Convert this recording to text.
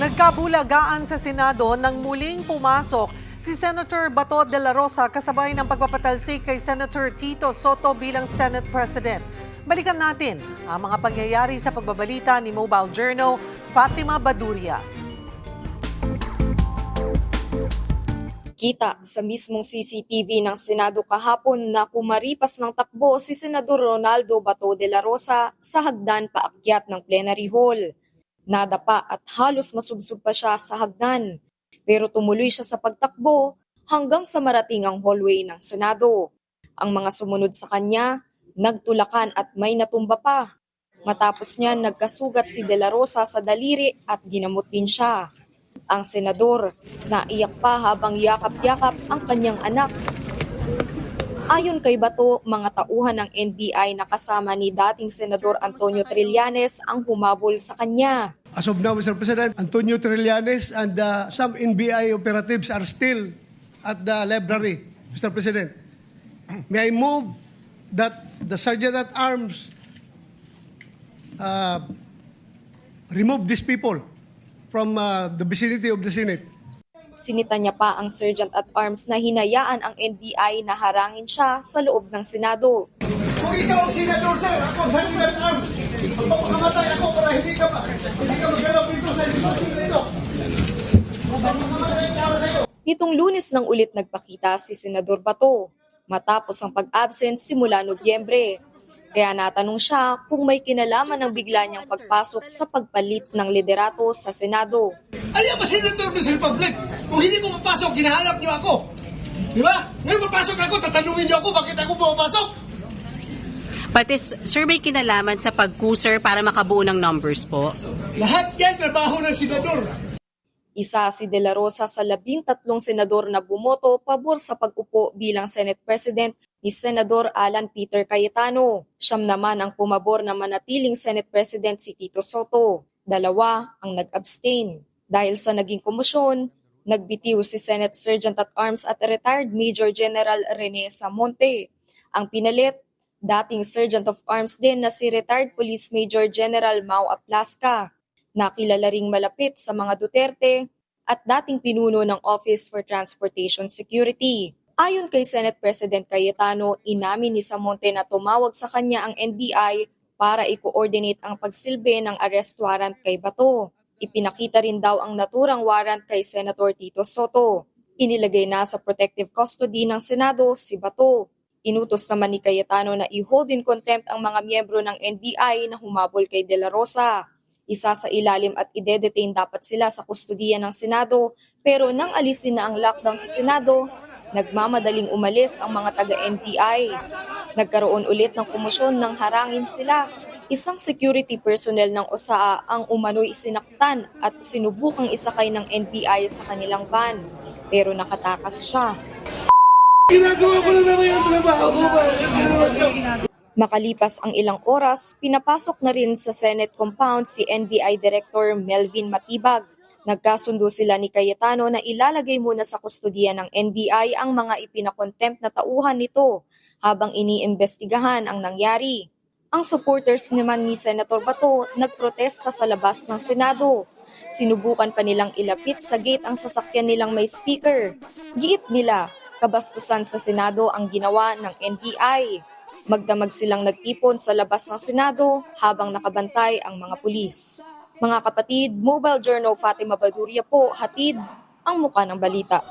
Nagkabulagaan sa Senado nang muling pumasok si Senator Bato de la Rosa kasabay ng pagpapatalsik kay Senator Tito Soto bilang Senate President. Balikan natin ang mga pangyayari sa pagbabalita ni Mobile Journal, Fatima Baduria. Kita sa mismong CCTV ng Senado kahapon na kumaripas ng takbo si Senador Ronaldo Bato de la Rosa sa hagdan paakyat ng plenary hall. Nadapa at halos masubsob pa siya sa hagdan, pero tumuloy siya sa pagtakbo hanggang sa marating ang hallway ng Senado. Ang mga sumunod sa kanya, nagtulakan at may natumba pa. Matapos niyan, nagkasugat si de la Rosa sa daliri at ginamot din siya. Ang senador, naiyak pa habang yakap-yakap ang kanyang anak. Ayon kay Bato, mga tauhan ng NBI na kasama ni dating Senador Antonio Trillanes ang humabol sa kanya. As of now, Mr. President, Antonio Trillanes and some NBI operatives are still at the library, Mr. President. May I move that the Sergeant at Arms remove these people from the vicinity of the Senate. Sinita niya pa ang Sergeant at Arms na hinayaan ang NBI na harangin siya sa loob ng Senado. Kung ikaw ang senador, sir, ako ang Sergeant at Arms, magpapakamatay ako para hindi ka magalaw dito sa institusyon na ito. Magpapakamatay ako sa iyo. Nitong Lunes nang ulit nagpakita si Senador Bato matapos ang pag-absent simula Nobyembre. Kaya natanong siya kung may kinalaman ng bigla niyang pagpasok sa pagpalit ng liderato sa Senado. Ayaw ba senador ng Republic? Kung hindi ko mapasok, ginahanap niyo ako. Di ba? Ngayon mapasok ako, tatanungin niyo ako bakit ako pumapasok. Pati, sir, may kinalaman sa pag-cursor para makabuo ng numbers po? Lahat yan trabaho ng senador. Isa si De La Rosa sa 13 senador na bumoto pabor sa pag-upo bilang Senate President ni Senador Alan Peter Cayetano. Siyam naman ang pumabor na manatiling Senate President si Tito Soto. 2 ang nag-abstain. Dahil sa naging komosyon, nagbitiw si Senate Sergeant at Arms at retired Major General Rene Samonte. Ang pinalit, dating Sergeant of Arms din na si retired Police Major General Mau Aplasca, na kilala ring malapit sa mga Duterte at dating pinuno ng Office for Transportation Security. Ayon kay Senate President Cayetano, inamin ni Samonte na tumawag sa kanya ang NBI para i-coordinate ang pagsilbi ng arrest warrant kay Bato. Ipinakita rin daw ang naturang warrant kay Senator Tito Soto. Inilagay na sa protective custody ng Senado si Bato. Inutos naman ni Cayetano na i-hold in contempt ang mga miyembro ng NBI na humabol kay De La Rosa. Isa sa ilalim at ide-detain dapat sila sa kustudiya ng Senado, pero nang alisin na ang lockdown sa Senado, nagmamadaling umalis ang mga taga-NBI. Nagkaroon ulit ng komosyon nang harangin sila. Isang security personnel ng OSAA ang umano'y sinaktan at sinubukang isakay ng NBI sa kanilang van, pero nakatakas siya. Ginagawa ko lang naman yung trabaho ko. Makalipas ang ilang oras, pinapasok na rin sa Senate compound si NBI Director Melvin Matibag. Nagkasundo sila ni Cayetano na ilalagay muna sa kustudiya ng NBI ang mga ipinakontempt na tauhan nito habang iniimbestigahan ang nangyari. Ang supporters naman ni Senator Bato nagprotesta sa labas ng Senado. Sinubukan pa nilang ilapit sa gate ang sasakyan nilang may speaker. Giit nila, kabastusan sa Senado ang ginawa ng NBI. Magdamag silang nagtipon sa labas ng Senado habang nakabantay ang mga pulis. Mga kapatid, Mobile Journal Fatima Baduria po, hatid ang muka ng balita.